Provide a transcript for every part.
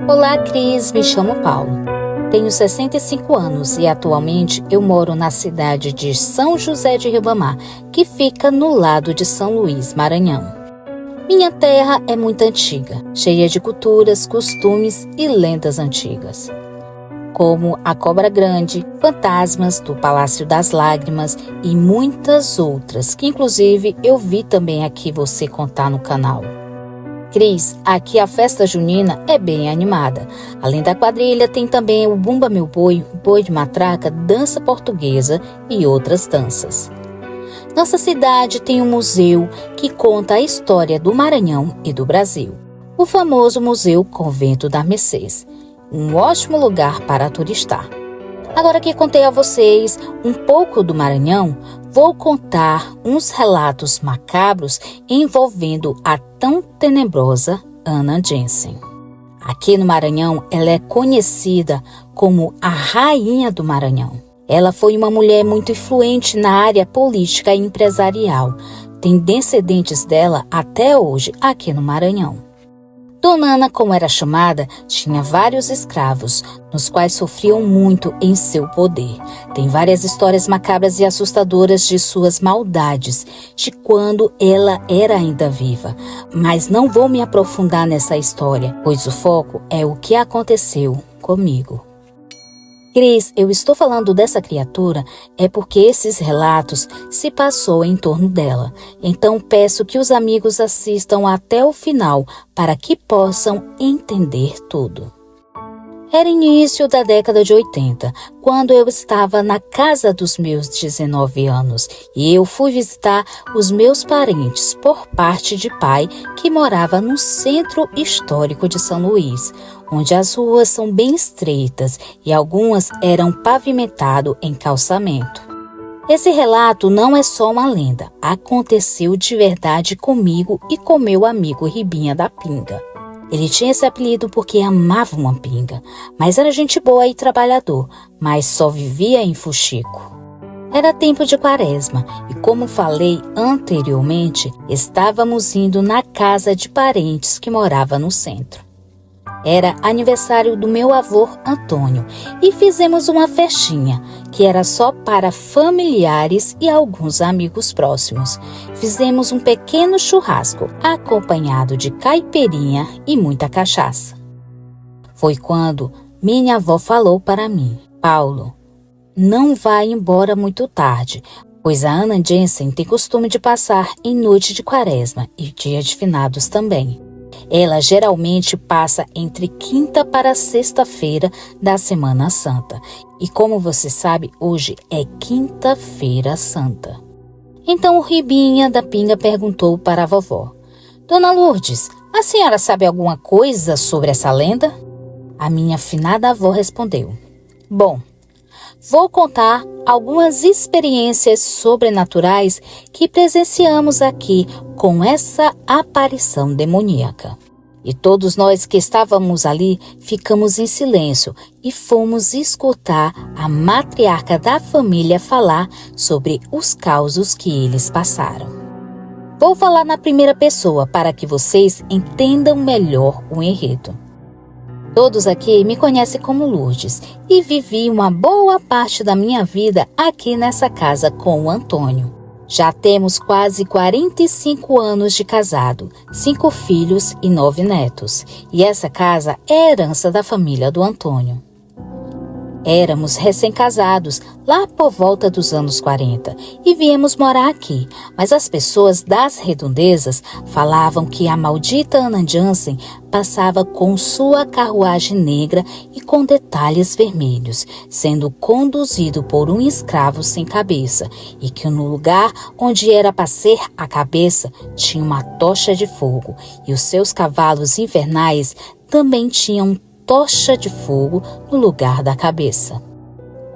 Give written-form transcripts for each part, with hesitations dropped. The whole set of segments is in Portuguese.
Olá, Cris, me chamo Paulo. Tenho 65 anos e atualmente eu moro na cidade de São José de Ribamar, que fica no lado de São Luís, Maranhão. Minha terra é muito antiga, cheia de culturas, costumes e lendas antigas, como a Cobra Grande, fantasmas do Palácio das Lágrimas e muitas outras, que inclusive eu vi também aqui você contar no canal. Cris, aqui a festa junina é bem animada. Além da quadrilha, tem também o Bumba Meu Boi, boi de matraca, dança portuguesa e outras danças. Nossa cidade tem um museu que conta a história do Maranhão e do Brasil. O famoso Museu Convento das Mercês. Um ótimo lugar para turistar. Agora que contei a vocês um pouco do Maranhão, vou contar uns relatos macabros envolvendo a tão tenebrosa Ana Jensen. Aqui no Maranhão, ela é conhecida como a Rainha do Maranhão. Ela foi uma mulher muito influente na área política e empresarial. Tem descendentes dela até hoje aqui no Maranhão. Dona Ana, como era chamada, tinha vários escravos, nos quais sofriam muito em seu poder. Tem várias histórias macabras e assustadoras de suas maldades, de quando ela era ainda viva. Mas não vou me aprofundar nessa história, pois o foco é o que aconteceu comigo. Cris, eu estou falando dessa criatura é porque esses relatos se passou em torno dela. Então peço que os amigos assistam até o final para que possam entender tudo. Era início da década de 80, quando eu estava na casa dos meus 19 anos e eu fui visitar os meus parentes por parte de pai que morava no centro histórico de São Luís, onde as ruas são bem estreitas e algumas eram pavimentadas em calçamento. Esse relato não é só uma lenda, aconteceu de verdade comigo e com meu amigo Ribinha da Pinga. Ele tinha esse apelido porque amava uma pinga, mas era gente boa e trabalhador, mas só vivia em fuxico. Era tempo de quaresma e, como falei anteriormente, estávamos indo na casa de parentes que morava no centro. Era aniversário do meu avô Antônio e fizemos uma festinha que era só para familiares e alguns amigos próximos. Fizemos um pequeno churrasco acompanhado de caipirinha e muita cachaça. Foi quando minha avó falou para mim: Paulo, não vá embora muito tarde, pois a Ana Jensen tem costume de passar em noite de quaresma e dia de finados também. Ela geralmente passa entre quinta para sexta-feira da Semana Santa. E como você sabe, hoje é quinta-feira santa. Então o Ribinha da Pinga perguntou para a vovó: Dona Lourdes, a senhora sabe alguma coisa sobre essa lenda? A minha finada avó respondeu: Bom, vou contar algumas experiências sobrenaturais que presenciamos aqui com essa aparição demoníaca. E todos nós que estávamos ali ficamos em silêncio e fomos escutar a matriarca da família falar sobre os causos que eles passaram. Vou falar na primeira pessoa para que vocês entendam melhor o enredo. Todos aqui me conhecem como Lourdes e vivi uma boa parte da minha vida aqui nessa casa com o Antônio. Já temos quase 45 anos de casado, 5 filhos e 9 netos. E essa casa é herança da família do Antônio. Éramos recém-casados, lá por volta dos anos 40, e viemos morar aqui. Mas as pessoas das redondezas falavam que a maldita Ana Jensen passava com sua carruagem negra e com detalhes vermelhos, sendo conduzido por um escravo sem cabeça, e que no lugar onde era para ser a cabeça tinha uma tocha de fogo, e os seus cavalos infernais também tinham tocha de fogo no lugar da cabeça.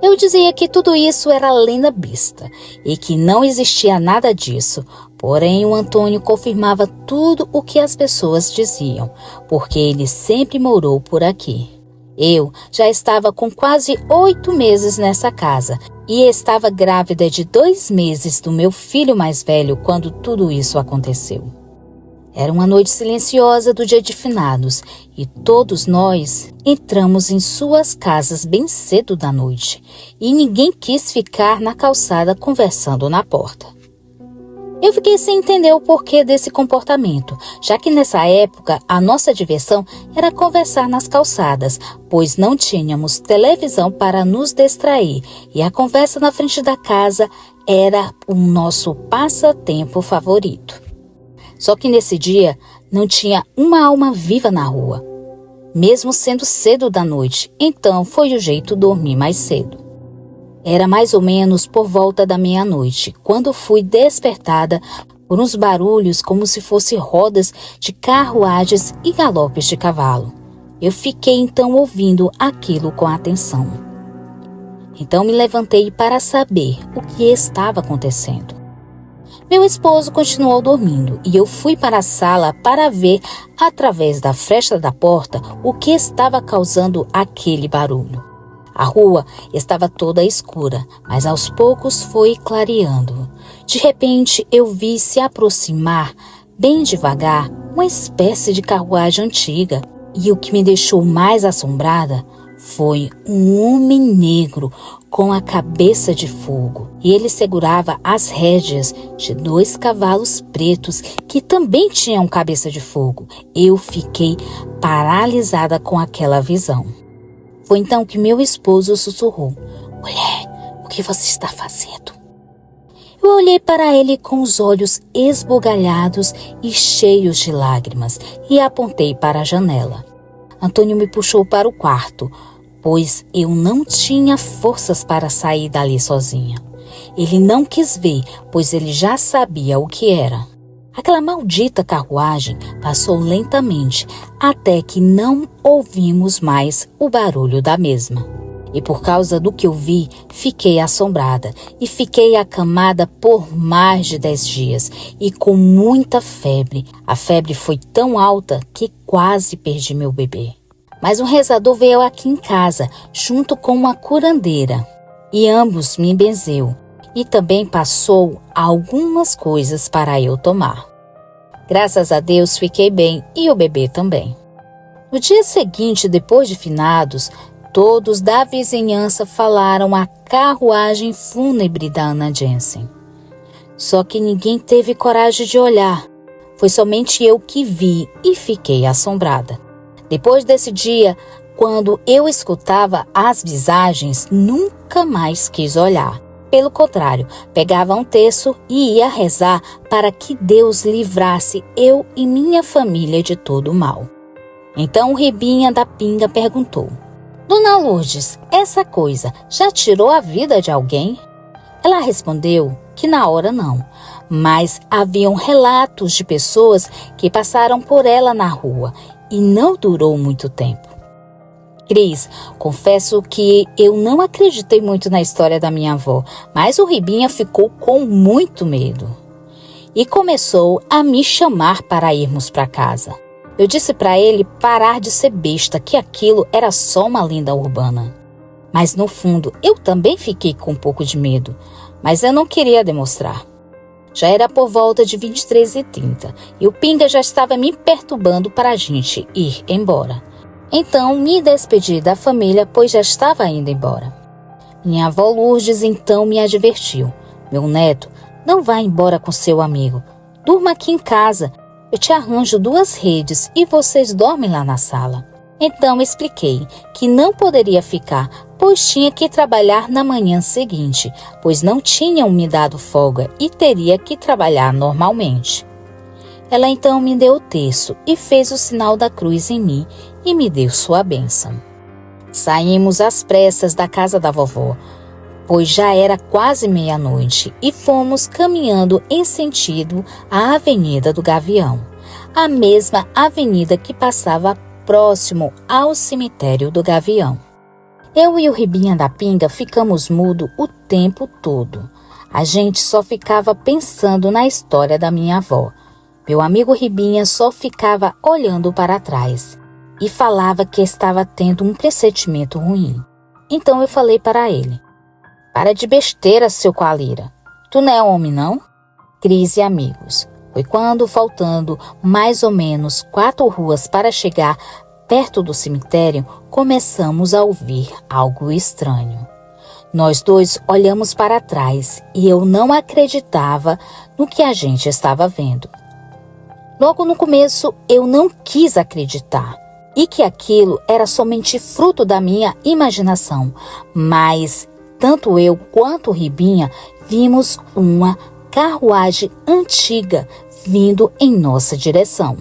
Eu dizia que tudo isso era lenda besta e que não existia nada disso, porém o Antônio confirmava tudo o que as pessoas diziam, porque ele sempre morou por aqui. Eu já estava com quase 8 meses nessa casa e estava grávida de 2 meses do meu filho mais velho quando tudo isso aconteceu. Era uma noite silenciosa do dia de finados e todos nós entramos em suas casas bem cedo da noite e ninguém quis ficar na calçada conversando na porta. Eu fiquei sem entender o porquê desse comportamento, já que nessa época a nossa diversão era conversar nas calçadas, pois não tínhamos televisão para nos distrair e a conversa na frente da casa era o nosso passatempo favorito. Só que nesse dia não tinha uma alma viva na rua, mesmo sendo cedo da noite, então foi o jeito dormir mais cedo. Era mais ou menos por volta da meia-noite, quando fui despertada por uns barulhos como se fossem rodas de carruagens e galopes de cavalo. Eu fiquei então ouvindo aquilo com atenção. Então me levantei para saber o que estava acontecendo. Meu esposo continuou dormindo e eu fui para a sala para ver, através da fresta da porta, o que estava causando aquele barulho. A rua estava toda escura, mas aos poucos foi clareando. De repente, eu vi se aproximar, bem devagar, uma espécie de carruagem antiga. E o que me deixou mais assombrada foi um homem negro com a cabeça de fogo, e ele segurava as rédeas de 2 cavalos pretos que também tinham cabeça de fogo. Eu fiquei paralisada com aquela visão. Foi então que meu esposo sussurrou: "Mulher, o que você está fazendo?" Eu olhei para ele com os olhos esbugalhados e cheios de lágrimas e apontei para a janela. Antônio me puxou para o quarto, pois eu não tinha forças para sair dali sozinha. Ele não quis ver, pois ele já sabia o que era. Aquela maldita carruagem passou lentamente, até que não ouvimos mais o barulho da mesma. E por causa do que eu vi, fiquei assombrada e fiquei acamada por mais de 10 dias e com muita febre. A febre foi tão alta que quase perdi meu bebê. Mas um rezador veio aqui em casa, junto com uma curandeira, e ambos me benzeu, e também passou algumas coisas para eu tomar. Graças a Deus fiquei bem e o bebê também. No dia seguinte, depois de finados, todos da vizinhança falaram a carruagem fúnebre da Ana Jensen. Só que ninguém teve coragem de olhar. Foi somente eu que vi e fiquei assombrada. Depois desse dia, quando eu escutava as visagens, nunca mais quis olhar. Pelo contrário, pegava um terço e ia rezar para que Deus livrasse eu e minha família de todo o mal. Então o Ribinha da Pinga perguntou: "Dona Lourdes, essa coisa já tirou a vida de alguém?" Ela respondeu que na hora não, mas haviam relatos de pessoas que passaram por ela na rua e não durou muito tempo. Cris, confesso que eu não acreditei muito na história da minha avó, mas o Ribinha ficou com muito medo e começou a me chamar para irmos para casa. Eu disse para ele parar de ser besta, que aquilo era só uma lenda urbana. Mas no fundo eu também fiquei com um pouco de medo, mas eu não queria demonstrar. Já era por volta de 23h30 e o Pinga já estava me perturbando para a gente ir embora. Então me despedi da família, pois já estava indo embora. Minha avó Lourdes então me advertiu: "Meu neto, não vá embora com seu amigo. Durma aqui em casa. Eu te arranjo 2 redes e vocês dormem lá na sala." Então expliquei que não poderia ficar, pois tinha que trabalhar na manhã seguinte, pois não tinham me dado folga e teria que trabalhar normalmente. Ela então me deu o terço e fez o sinal da cruz em mim e me deu sua bênção. Saímos às pressas da casa da vovó, pois já era quase meia-noite, e fomos caminhando em sentido à Avenida do Gavião, a mesma avenida que passava próximo ao cemitério do Gavião. Eu e o Ribinha da Pinga ficamos mudo o tempo todo. A gente só ficava pensando na história da minha avó. Meu amigo Ribinha só ficava olhando para trás e falava que estava tendo um pressentimento ruim. Então eu falei para ele: "Para de besteira, seu Coalira. Tu não é homem, não?" Cris e amigos, Foi quando, faltando mais ou menos 4 ruas para chegar perto do cemitério, começamos a ouvir algo estranho. Nós dois olhamos para trás e eu não acreditava no que a gente estava vendo. Logo no começo, eu não quis acreditar e que aquilo era somente fruto da minha imaginação, mas tanto eu quanto o Ribinha vimos uma carruagem antiga vindo em nossa direção.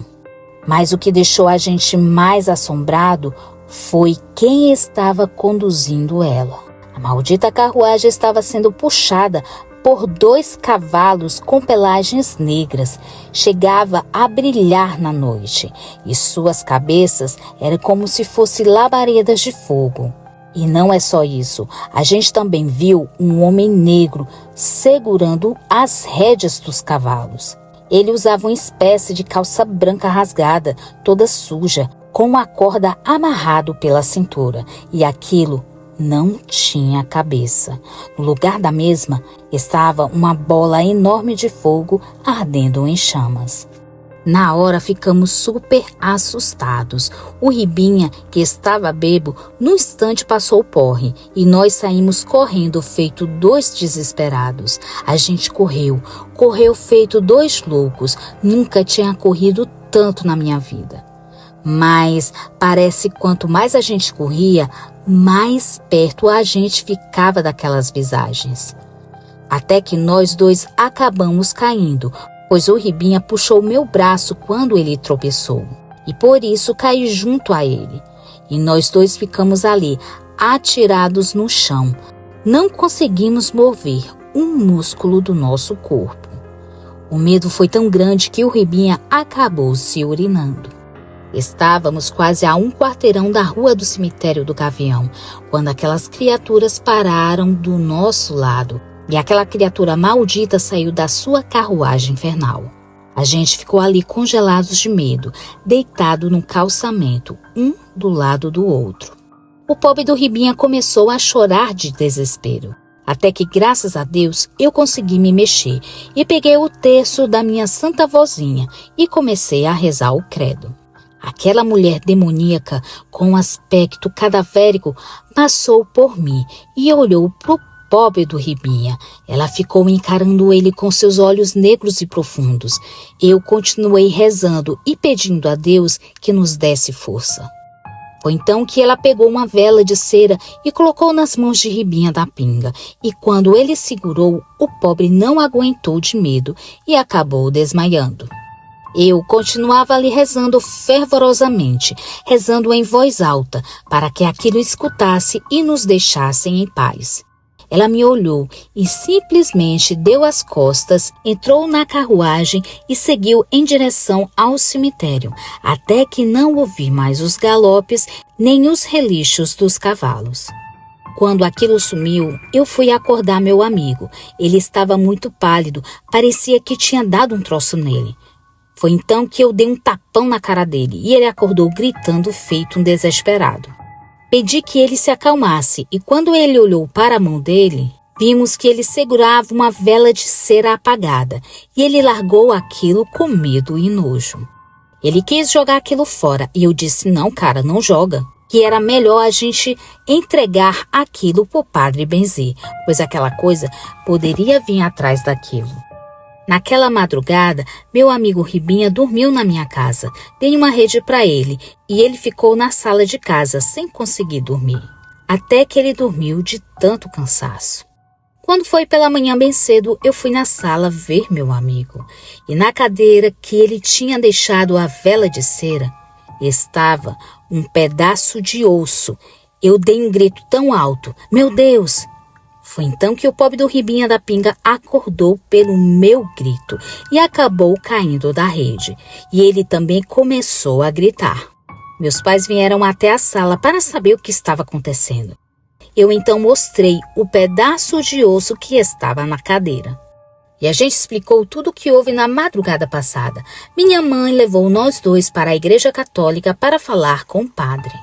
Mas o que deixou a gente mais assombrado foi quem estava conduzindo ela. A maldita carruagem estava sendo puxada por 2 cavalos com pelagens negras. Chegava a brilhar na noite e suas cabeças eram como se fossem labaredas de fogo. E não é só isso, a gente também viu um homem negro segurando as rédeas dos cavalos. Ele usava uma espécie de calça branca rasgada, toda suja, com uma corda amarrado pela cintura, e aquilo não tinha cabeça. No lugar da mesma estava uma bola enorme de fogo ardendo em chamas. Na hora ficamos super assustados. O Ribinha, que estava bêbado, no instante passou o porre e nós saímos correndo feito 2 desesperados. A gente correu feito 2 loucos. Nunca tinha corrido tanto na minha vida. Mas parece que quanto mais a gente corria, mais perto a gente ficava daquelas visagens. Até que nós dois acabamos caindo, pois o Ribinha puxou meu braço quando ele tropeçou, e por isso caí junto a ele. E nós dois ficamos ali, atirados no chão. Não conseguimos mover um músculo do nosso corpo. O medo foi tão grande que o Ribinha acabou se urinando. Estávamos quase a 1 quarteirão da rua do cemitério do Gavião, quando aquelas criaturas pararam do nosso lado. E aquela criatura maldita saiu da sua carruagem infernal. A gente ficou ali congelados de medo, deitado no calçamento, um do lado do outro. O pobre do Ribinha começou a chorar de desespero. Até que, graças a Deus, eu consegui me mexer e peguei o terço da minha santa vozinha e comecei a rezar o credo. Aquela mulher demoníaca, com um aspecto cadavérico, passou por mim e olhou pro pobre do Ribinha. Ela ficou encarando ele com seus olhos negros e profundos. Eu continuei rezando e pedindo a Deus que nos desse força. Foi então que ela pegou uma vela de cera e colocou nas mãos de Ribinha da Pinga. E quando ele segurou, o pobre não aguentou de medo e acabou desmaiando. Eu continuava ali rezando fervorosamente, rezando em voz alta, para que aquilo escutasse e nos deixassem em paz. Ela me olhou e simplesmente deu as costas, entrou na carruagem e seguiu em direção ao cemitério, até que não ouvi mais os galopes nem os relinchos dos cavalos. Quando aquilo sumiu, eu fui acordar meu amigo. Ele estava muito pálido, parecia que tinha dado um troço nele. Foi então que eu dei um tapão na cara dele e ele acordou gritando feito um desesperado. Pedi que ele se acalmasse e quando ele olhou para a mão dele, vimos que ele segurava uma vela de cera apagada e ele largou aquilo com medo e nojo. Ele quis jogar aquilo fora e eu disse, não cara, não joga, que era melhor a gente entregar aquilo para o Padre Benzer, pois aquela coisa poderia vir atrás daquilo. Naquela madrugada, meu amigo Ribinha dormiu na minha casa. Dei uma rede para ele e ele ficou na sala de casa sem conseguir dormir. Até que ele dormiu de tanto cansaço. Quando foi pela manhã bem cedo, eu fui na sala ver meu amigo. E na cadeira que ele tinha deixado a vela de cera, estava um pedaço de osso. Eu dei um grito tão alto. Meu Deus! Foi então que o pobre do Ribinha da Pinga acordou pelo meu grito e acabou caindo da rede. E ele também começou a gritar. Meus pais vieram até a sala para saber o que estava acontecendo. Eu então mostrei o pedaço de osso que estava na cadeira. E a gente explicou tudo o que houve na madrugada passada. Minha mãe levou nós dois para a igreja católica para falar com o padre.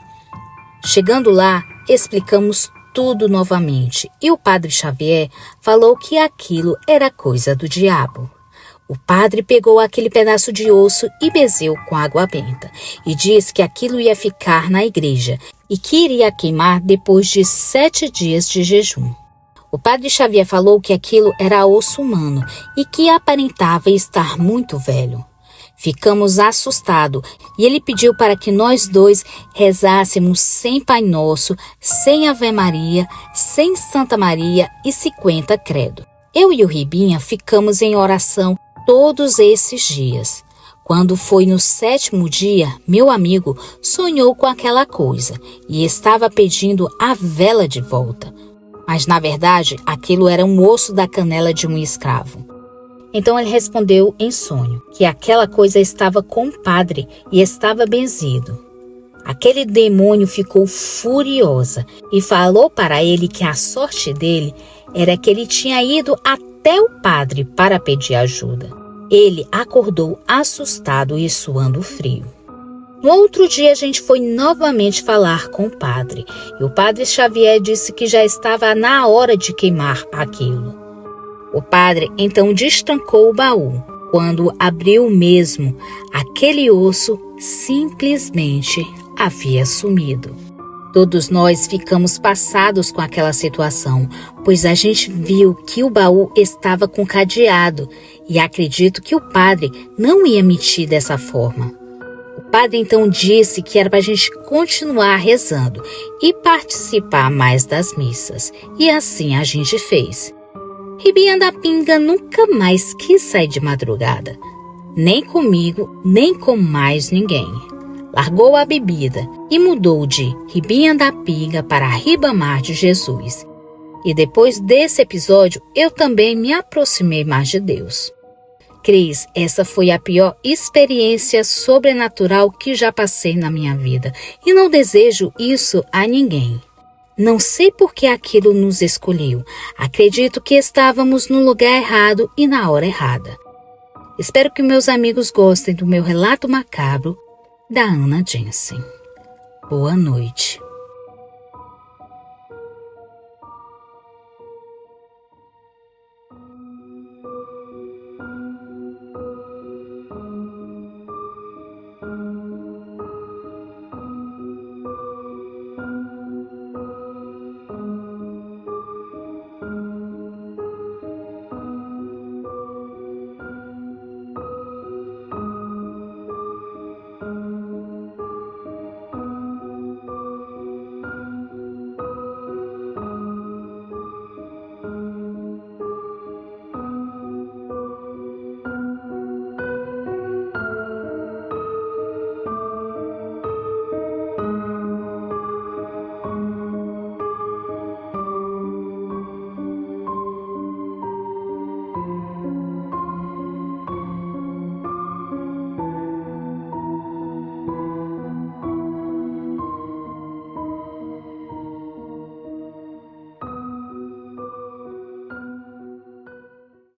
Chegando lá, explicamos tudo novamente e o padre Xavier falou que aquilo era coisa do diabo. O padre pegou aquele pedaço de osso e benzeu com água benta e disse que aquilo ia ficar na igreja e que iria queimar depois de 7 dias de jejum. O padre Xavier falou que aquilo era osso humano e que aparentava estar muito velho. Ficamos assustados e ele pediu para que nós dois rezássemos sem Pai Nosso, sem Ave Maria, sem Santa Maria e 50 credo. Eu e o Ribinha ficamos em oração todos esses dias. Quando foi no 7º dia, meu amigo sonhou com aquela coisa e estava pedindo a vela de volta. Mas, na verdade, aquilo era um osso da canela de um escravo. Então ele respondeu em sonho que aquela coisa estava com o padre e estava benzido. Aquele demônio ficou furiosa e falou para ele que a sorte dele era que ele tinha ido até o padre para pedir ajuda. Ele acordou assustado e suando frio. No outro dia a gente foi novamente falar com o padre e o padre Xavier disse que já estava na hora de queimar aquilo. O padre então destrancou o baú. Quando abriu mesmo, aquele osso simplesmente havia sumido. Todos nós ficamos passados com aquela situação, pois a gente viu que o baú estava com cadeado e acredito que o padre não ia mentir dessa forma. O padre então disse que era para a gente continuar rezando e participar mais das missas, e assim a gente fez. Ribinha da Pinga nunca mais quis sair de madrugada, nem comigo, nem com mais ninguém. Largou a bebida e mudou de Ribinha da Pinga para Ribamar de Jesus. E depois desse episódio, eu também me aproximei mais de Deus. Cris, essa foi a pior experiência sobrenatural que já passei na minha vida e não desejo isso a ninguém. Não sei por que aquilo nos escolheu. Acredito que estávamos no lugar errado e na hora errada. Espero que meus amigos gostem do meu relato macabro da Ana Jensen. Boa noite.